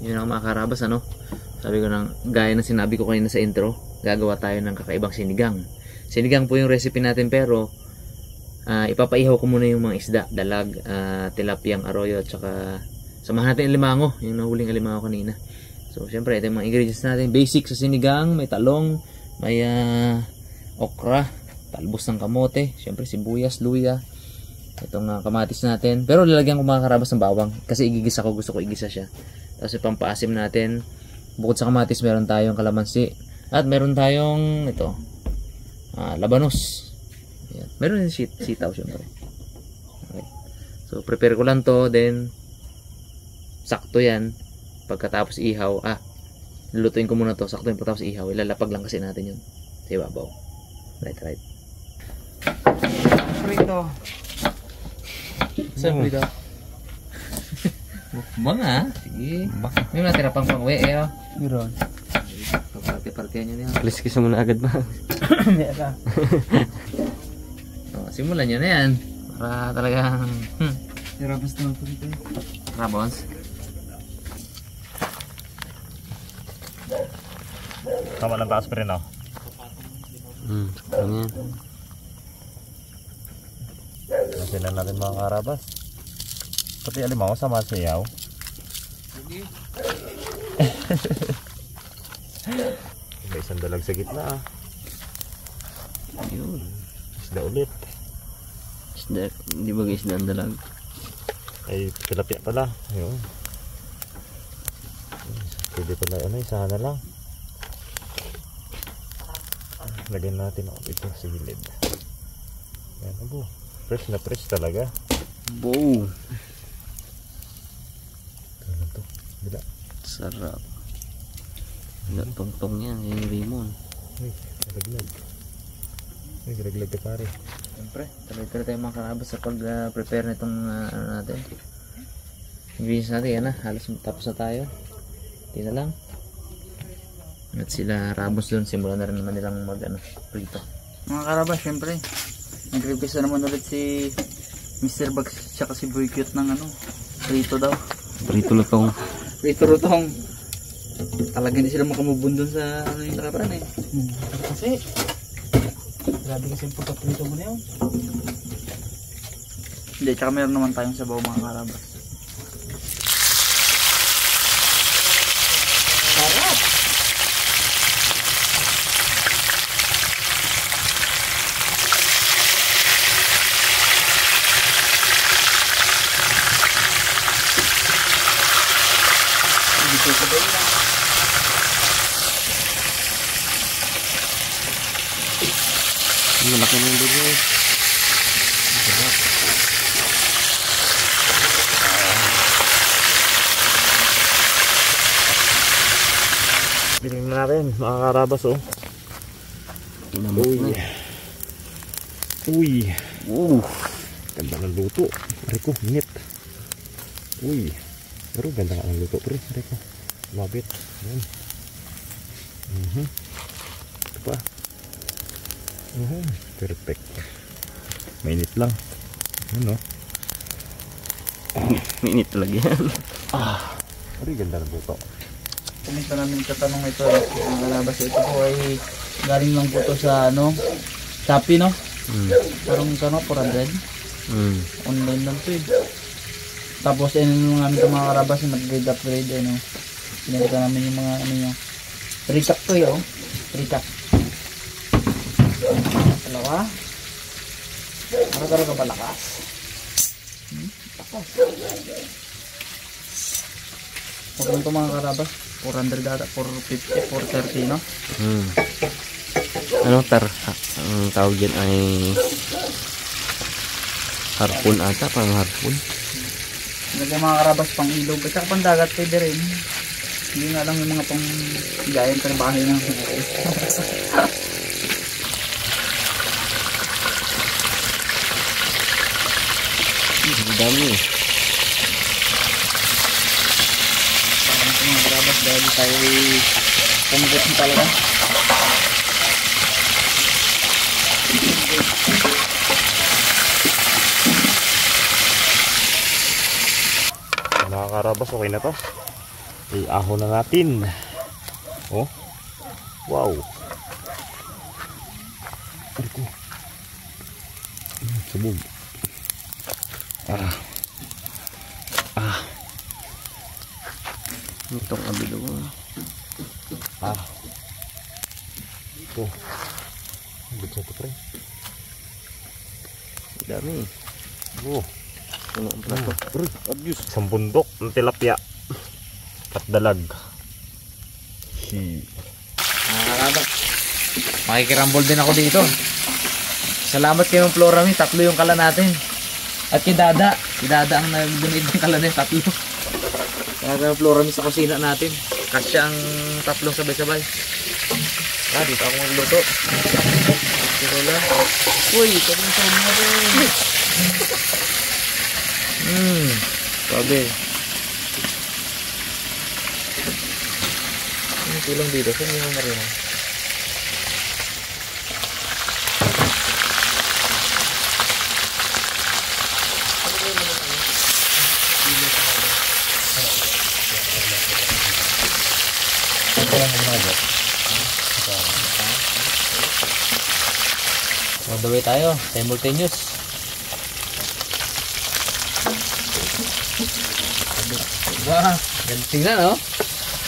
Yun ang mga karabas, ano. Sabi ko nang, gaya ng sinabi ko kanina sa intro, gagawa tayo ng kakaibang sinigang. Sinigang po yung recipe natin, pero ipapaihaw ko muna yung mga isda, dalag, tilapiyang arroyo, at saka samahan natin yung limango, yung nahuling limango kanina. So syempre ito yung mga ingredients natin, basic sa sinigang. May talong, may okra, talbos ng kamote, syempre sibuyas, luya, itong kamatis natin. Pero lalagyan ko mga karabas ng bawang kasi igigisa ko, gusto ko igisa siya. Tapos pampaasim natin, bukod sa kamatis meron tayong kalamansi at meron tayong ito, labanos. Ayan. Meron din sitaw syempre. Okay. So prepare ko lang to, then sakto yan. Pagkatapos ihaw, lulutuin ko muna to, sakto yung pagkatapos ihaw, ilalapag lang kasi natin yun sa ibabaw. Right. Prito. Saan prito? Mga, sige. May natira pang pangwe, Meron. Parte-partihan nyo niya. Kaliskis mo na agad ba? Hindi ka. Simulan nyo na yan. Para talagang Rabas naman po dito. rabons. Tama ng taas pa rin, oh. Ganyan. Kasi na natin mga karabas. Pati alimango sama sayaw. May isang dalag sa gitna, Yun. Isda ulit. Isda, hindi ba isda ang dalag? Ay, tilapia pala. Ayun. Pwede pala, isahan na lang. Lagyan natin ito sa gilid. Ayan, abo. Fresh na fresh talaga. Wow. Ano to? Bila. Sarap. Tong-tong yan, yung limon. Uy, nalaglag. Uy, nalaglag ka pare. Siyempre, tuloy-tuloy tayo mga karabas sa pag-prepare na itong ano natin. Ingredients natin, yan na. Halos tapos na tayo. Hindi na lang. At sila rabos doon, simulan na rin naman nilang prito. Mga karabas, syempre. Nag-request na naman ulit si Mr. Bugs tsaka si Boy Cute ng prito daw. Prito lutong. Prito rutong. Talaga hindi sila makamubun dun sa yung nakaraan eh. Kasi grabe kasi yung pagkaprito mo na yun. Hindi, tsaka meron naman tayong sabaw mga karabas. Sarap! Dito sa bayo na. Malaki na yung dulo. Sarap. Bilhin na natin, mga karabas, oh. Uy. Uy. Ganda ng luto. Pare ko, init. Uy. Pero ganda nga ng luto, pre. Pare ko. Mabit. Ayan. Ito pa. Perfect. Mainit lang. Ano? Minit talaga yan. Pare, ganda ng luto. Kumita namin katanong ito ang kalabas ito po ay galing lang po ito sa Shopee parang 400 online lang ito tapos namin ito mga kalabas nag-grade pinagka namin yung mga recap to recap dalawa para talaga palakas huwag lang ito mga kalabas 400 data, 450, 430 no? Ano ang tawag yan ay harpoon ata, parang harpoon. Naging mga karabas pang ilog at saka pang dagat pwede rin. Hindi nga lang yung mga pang gayan sa bahay ng Ang dami. mga karabas dahil tayo ay pumugot na talaga. Mga karabas, okay na to. Iaho na natin. Oh. Wow. Ariko. Sabog. Itong abilo. Ito. Bisa ito pre. Dami. Oh. Ano ang plato? Abuse. Isang bundok ng tilapia. At dalag. Nakakaba. Makikirambol din ako dito. Salamat kay Ma'am Flora, 3 yung kala natin. At kay Dada. Si Dada ang nag-donate ng kala na 3. Kaya Ma'am Flora sa kusina natin. Kasya ang 3 sabay-sabay. Dito ako magluto. Sirula. Uy, ito yung sa mga rin. Sabi. Tulong dito. Saan yung marina? All the way tayo. Simultaneous. Wah, tingnan no?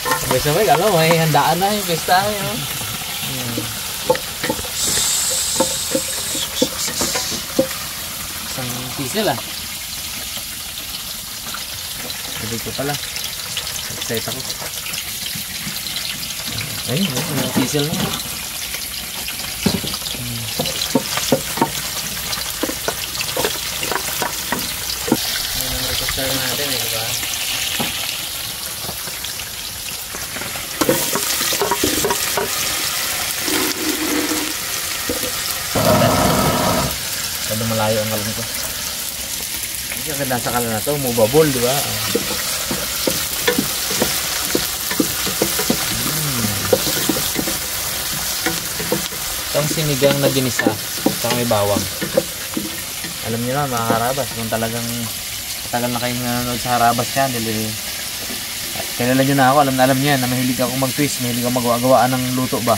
Sabay-sabay, alam mo, may handaan na yung pesta. Isang diesel ah. Sabi ko pala. Excited ako. Ayun, isang diesel na. Start natin eh, diba? Kada malayo ang alam ko. Kasi ang ganda sa kala na ito, mubabol, diba? Itong sinigang na ginisa, saka may bawang. Alam niyo na, mga karabas, kung talagang tagal na kayong nanonood sa Harabas channel kilala nyo na ako, alam nyo yan na mahilig ako mag-twist, mahilig ako magawa-gawaan ng luto ba.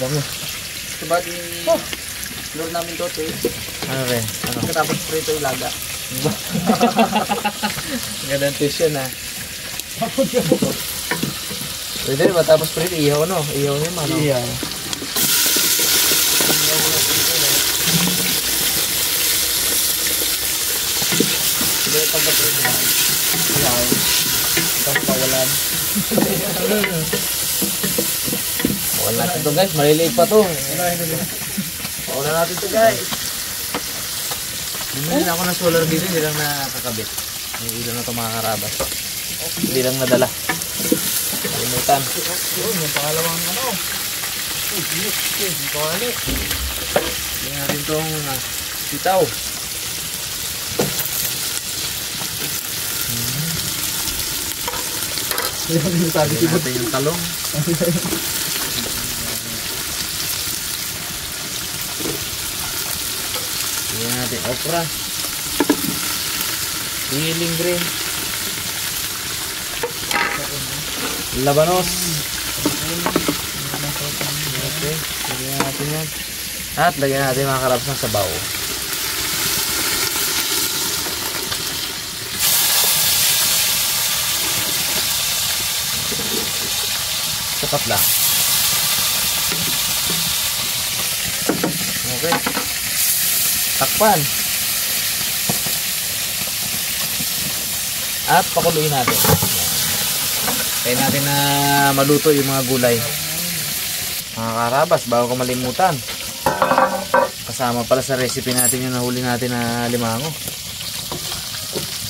Dami. Ito ba di lure namin to eh? Ano rin? Ano? Katapos prito ilaga. Gandang twist yun ha. Pwede rin ba tapos prito ihaw no? Ihaw nyo man no? Ihaw. Hindi pagkat rin na ihaw. Tapos pawalan. Pawalan natin to guys, maliliit pa to. Pawalan natin to guys. Hindi na ako na solar dito, hindi lang nakakabit. Hindi lang na ito mga karabas. Hindi lang nadala. Kalimutan. Yun, yung pangalawang ano. Yung pangalit. Hindi natin itong sitaw. Sabi Hindi natin yung talong. Hindi natin okra. Siling green. Labanos. Okay, lagyan natin yan. At lagyan natin mga karabas ng sabaw. Sapat lang. Okay. Takpan. At pakuluin natin. Kaya natin na maluto yung mga gulay. Mga karabas, bago ko malimutan. Kasama pala sa recipe natin yung nahuli natin na limango.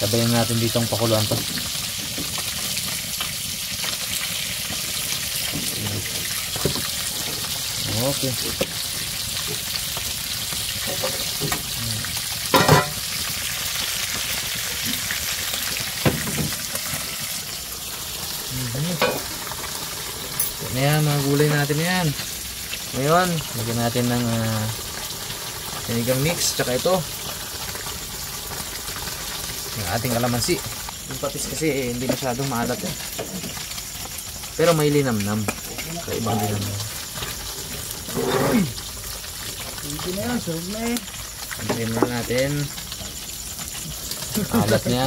Sabayan natin dito ang pakuluan to. Okay. Yan, mga gulay natin yan. Ngayon, lagyan natin ng sinigang mix, tsaka ito. Yung ating kalamansi. Yung patis kasi hindi masyadong maalat eh. Pero may linamnam. Kaibang linamnam. Hindi na yan, sarap na eh. Antayin muna natin. Alat niya.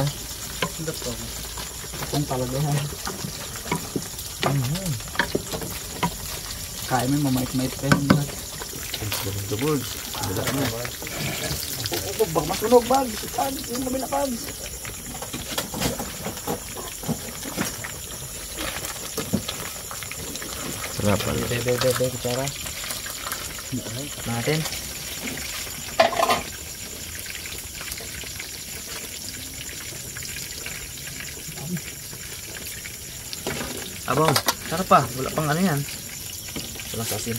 Itong talaga yan. Kain mo, mamait-mait pa yun. Dubog. Dala niya. Bag, masunog bag. Pags, yung gabi na pags. Sarap pala. Bebe, kutsara. Natin. Abang, sarap pa. Wala pang ano yan. Walang sasin.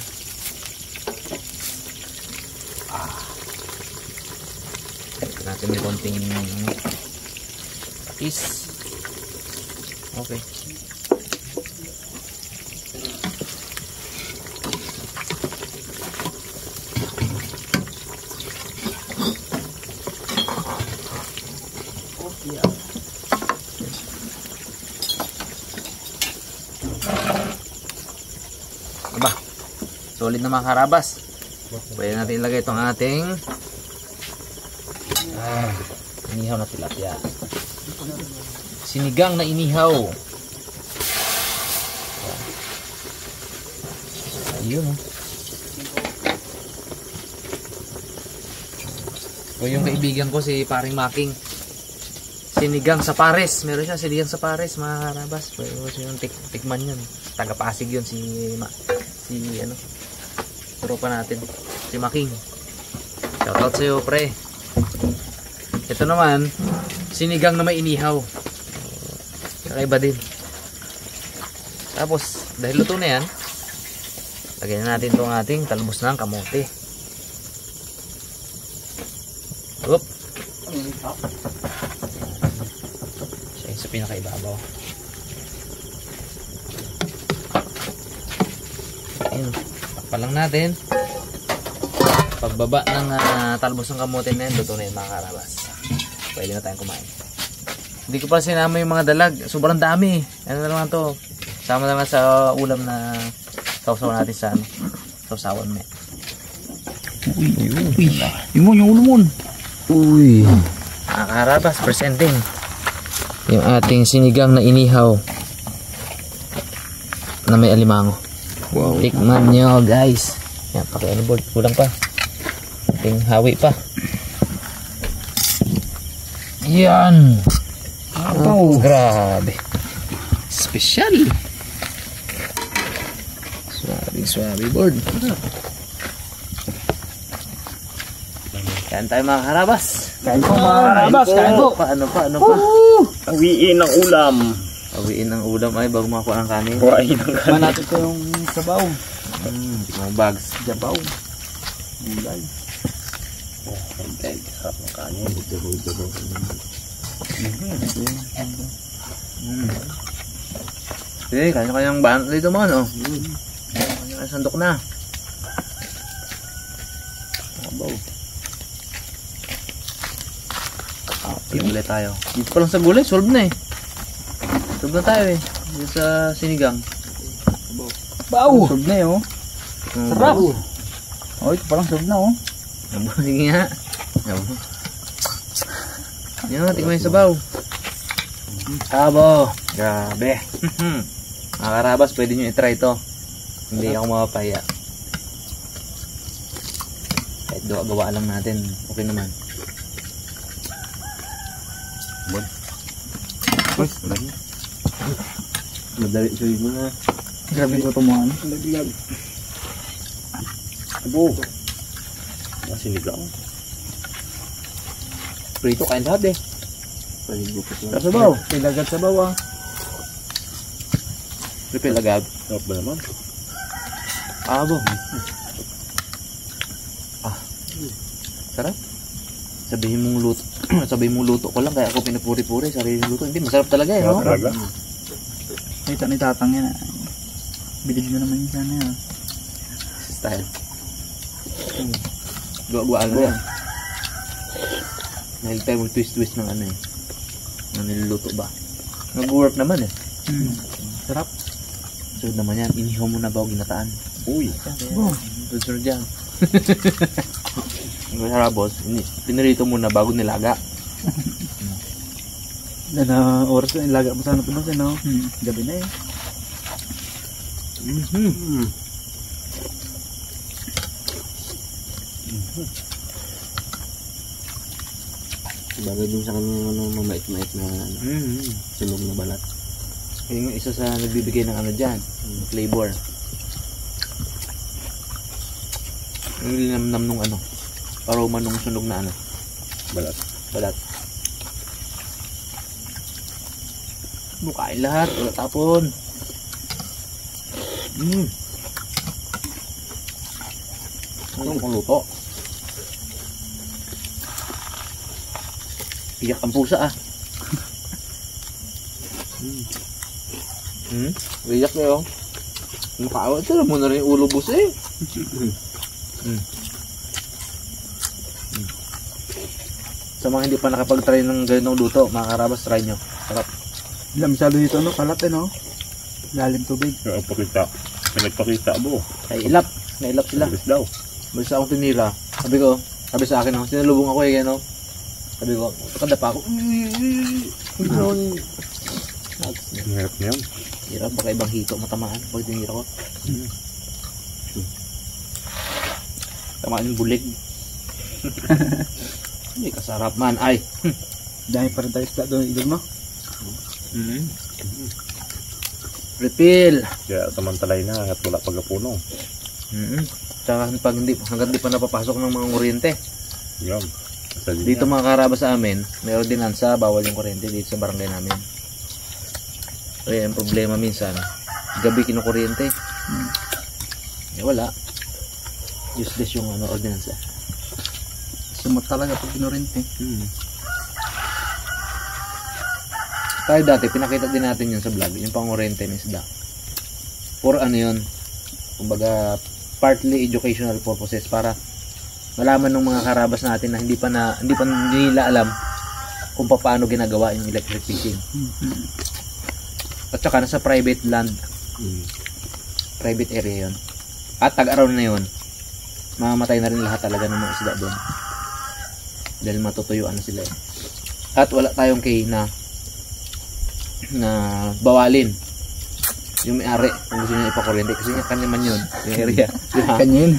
Ito natin may konting is. Okay. Aba, solid na mga karabas. Pwede natin ilagay itong ating inihaw na tilapia. Sinigang na inihaw. Ayun oh. O yung kaibigan ko si Paring Making. Sinigang sa pares. Meron siya sinigang sa pares mga karabas. Pwede yung tikman yun. Taga-Pasig yun si ano, tropa natin, si Making. Shoutout sa'yo pre. Ito naman sinigang na may inihaw, kakaiba din. Tapos dahil luto na yan, lagyan na natin itong ating talbos ng kamote. Oop, siya yung sa pinakaibabaw. Ayun, takpan lang natin. Pagbaba ng talbos ng kamote na yan, luto na yun mga karabas. Pwede na tayong kumain. Hindi ko pa sinama yung mga dalag. Sobrang dami. Ano na naman to. Sama naman sa ulam na sausaw natin sa ano, sausawan mo. Uy, yung ulo mo. Uy. Mga karabas, presenting yung ating sinigang na inihaw na may alimango. Wow. Tikman nyo guys. Yan, pakiano board. Kulang pa. Ating hawi pa. Yan. Oh, grabe. Special. Swabe board. Kain tayo mga karabas. Kain po mga karabas. Kain po. Ano pa? Awiin ang ulam. Awiin ang ulam ay bago makuha ng kanin. Kuhain ang kanin. Manatid ko yung sabaw. Mga bags. Jabaw. Gulay. Sarap ng kanin. Eh, kanya-kanyang bahan dito mga no. Kanya-kanyang sandok na. Sabaw. Gulay tayo. Dito pa lang sa gulay, solve na eh. Solve na tayo eh. Dito sa sinigang. Baw! Sob na eh oh. Sarap! Baw. Oh, ito parang sob na oh. Sige nga. Yan, tingnan mo yung sabaw. Sabaw. Grabe. Mga karabas, pwede nyo i-try ito. Hindi ako mapapahiya. Kahit gawa lang natin, okay naman. Uy, madali sa'yo mo na. Grabe ko tumuhan. Laglag. Abo. Sinigang. Prito, kain lahat eh. Sa sabaw. Ilagat sabaw ah. Pripil agad. Sarap ba naman? Abo. Sarap. Sabihin mong luto. Sabihin mong luto ko lang kaya ako pinupuri-puri sarili luto. Hindi, masarap talaga eh, no? Talaga. Ito ni tatang yan ah. Bilid mo naman yun sana ah. Style. Gawa-gawa lang yan. Dahil tayo mag twist-twist ng ano eh. na niluluto ba. Nag-work naman eh. Sarap. So naman yan, inihaw mo na ba o ginataan? Uy. Oh. Sunod dyan. Ang harabos, pinarito mo na bago nilaga. Na oras na ilaga mo sana ito boss, no? Gabi na eh. Bagay din sa kanya ano, mamait-mait na ano, sunog na balat. Yung isa sa nagbibigay ng ano dyan, flavor. Yung linamnam nung ano, aroma nung sunog na ano, Balat. balat. Bukain lahat, wala tapon. Ano mukhang luto? Iyak ang pusa ah. Iyak na yun. Makaawa. Tira mo na rin yung ulo bus eh. Sa mga hindi pa nakapag-try ng ganitong luto, mga karabas, try nyo. Sarap. Hindi masyado dito, no? Kalat eh, no? Lalim tubig. Kaya pakita. Pinagpakita mo. Ay, ilap. Nailap sila. Bilis daw. Basta akong tinira. Sabi sa akin, sinalubong ako eh, gano'n. Sabi ko, kadapa ako. Ang hirap niya. Hirap, baka ibang hito matamaan pag tinira ko. Tamaan yung bulig. Hindi kasarap man. Ay. Dahil pa rin tayo sa doon, idol mo. Refill. Kaya samantalay na at wala pagkapuno. Tsaka hanggang di pa napapasok ng mga kuryente. Yan. Dito mga karabas sa amin, may ordinansa, bawal yung kuryente dito sa barangay namin. Kaya ang problema minsan, gabi kinukuryente. Eh wala. Useless yung ano, ordinansa. Sumot talaga pag kinurente. Tayo dati, pinakita din natin yun sa vlog, yung pangurente ng isda. For ano yun, kumbaga, partly educational purposes para malaman ng mga karabas natin na hindi pa nila alam kung paano ginagawa yung electric fishing. At saka nasa private land, private area yun. At tag-araw na yun, mamamatay na rin lahat talaga ng mga isda doon. Dahil matutuyuan na sila eh. At wala tayong kay na bawalin yung may-ari kung gusto niya ipakuryente kasi nga kanya man yun yung area. Kanyin.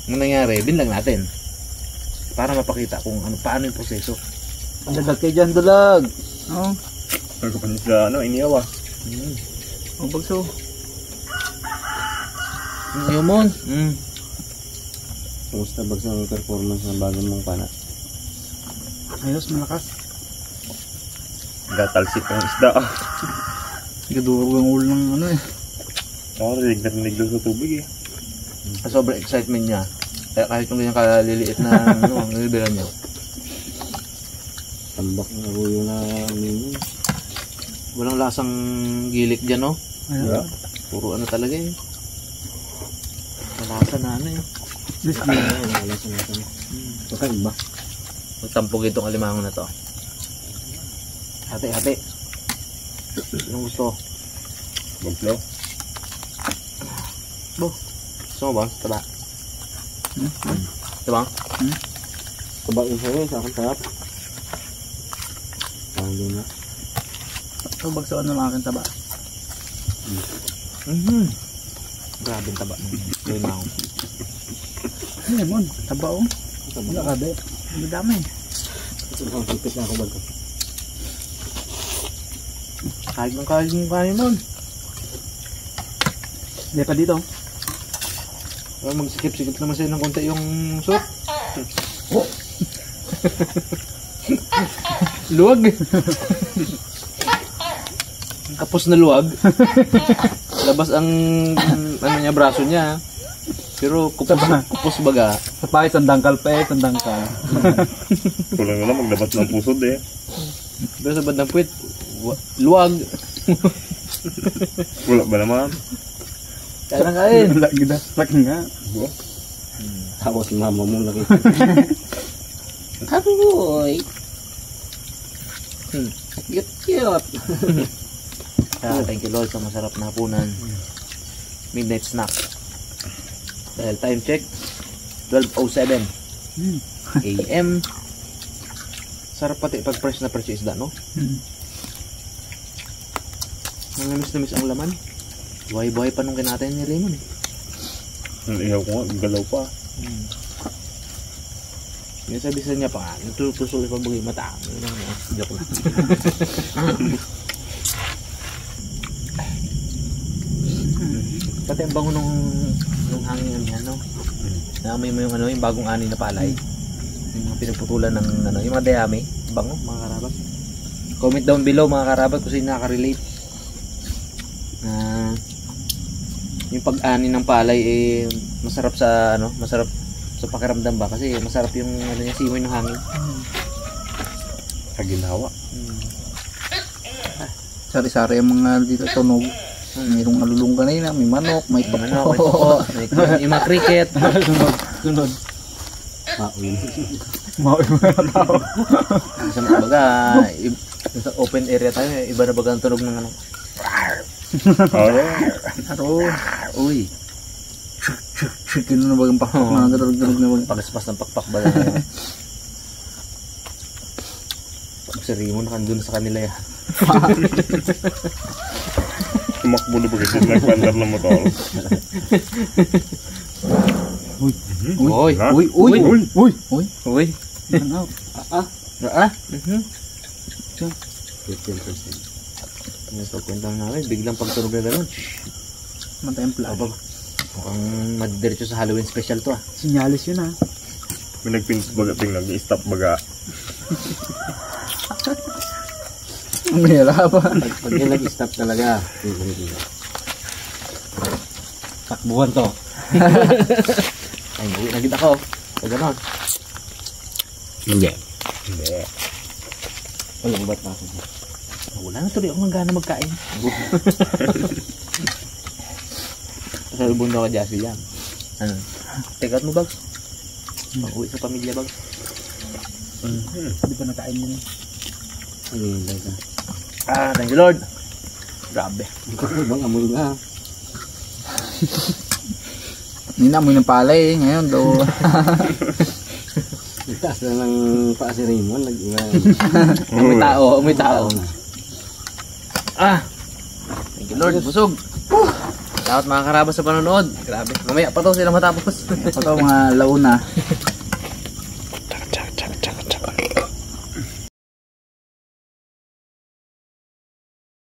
Ang nangyari, binlang natin para mapakita kung ano, paano yung proseso. Ang dalag kayo dyan, dalag. Oo. Pagkapanis na ano, iniyawa. Ang bagso. Yung mon. Kumusta bagsa ang performance ng bagong mong pana? Ayos, malakas. Gatalsik ang isda. Gaduro yung ulo ng ano eh. Ako rinig na rinig doon sa tubig eh. Sobrang excitement niya. Kaya kahit yung ganyan kaliliit na ano, nilibera niya. Tambak na ruyo na ninyo. Walang lasang gilik dyan, no? Ayun. Yeah. Puro ano talaga eh. Malasa na ano eh. This Wala sa natin. Kakaiba. Magtampog itong alimango na to. Hati. Anong gusto? Baglo. Gusto mo ba? Taba. Taba? Taba yung sa'yo, sa akin sarap. Parang doon na. Ito bagso ano lang akin taba. Grabe yung taba. Alimango. Ano yun, taba oh. Wala ka be. Ang dami. Ito ang sipit na ako bago. Kahit ng kanin nun. Hindi pa dito. Magsikip-sikip naman sa'yo ng konti yung soup. Luwag. Kapos na luwag. Labas ang ano niya, braso niya. Pero kupos baga. Sa pakit, sandangkal pa eh, sandangkal. Kulang na lang maglabas ng pusod eh. Pero sa bandang puwit, luwag. Wala ba naman? Kaya nang kain. Wala gidaslak nga. Tapos mama mo laki. Happy boy. Cute. Thank you Lord sa masarap na hapunan. Midnight snack. Dahil time check 12:07 AM. Sarap pati pag fresh na fresh isda, no? Nangamis-namis ang laman. Buhay-buhay pa nung kinatay ni Raymond. Ang ihaw ko nga, galaw pa. Yung sabi sa niya pa, natutusol pa bagay mata. Joke lang. Pati ang bango nung hangin niya, no? Naamoy mo yung ano, yung bagong ani na palay. Yung mga pinagputulan ng ano, yung mga dayami, bango mga karabag. Comment down below mga karabag kung sino nakaka-relate. Yung pag-ani ng palay eh masarap sa ano, masarap sa pakiramdam ba kasi masarap yung ano niya, simoy ng hangin. Kaginawa. Sari-sari ang mga dito tunog. Mayroong nalulungga na yun, may manok, may toko, yung mga cricket. Sunod. Mauwi mo na tao. Sa mga baga, sa open area tayo, iba na baga ang tunog ng ano. Uy. Chicken na bagang pakpak na darag-darag na bagang. Pagaspas ng pakpak ba? Pag si Raymond nakandun sa kanila yan. Tumakbo na ba kasi nagpandar ng motor? Uy. So, kwento namin, biglang pagtunog na gano'n. Matempla. Mukhang madiretso sa Halloween special to ah. Sinyalis yun ah. May nagpins baga tingnan, i-stop baga. Mahirap pa. Pag yung nag-stop talaga. Takbuhan to. Ay, uwi na kita ko. Pag gano'n. Hindi. Walang ba't na ako. Wala na tuloy akong gana magkain. Kasalubong daw ka Jassy yan. Ano? Take out mo bags? Pag-uwi sa pamilya bags? Hindi pa nakain yun eh. Thank you Lord. Grabe. Ibang amoy nga. Ninamoy ng palay eh. Ngayon daw. Itaas na ng paa si Raymond. May tao. Thank you Lord. Busog. Salamat mga karabas sa panonood. Grabe. Mamaya pa to sila matapos. Ito mga launa.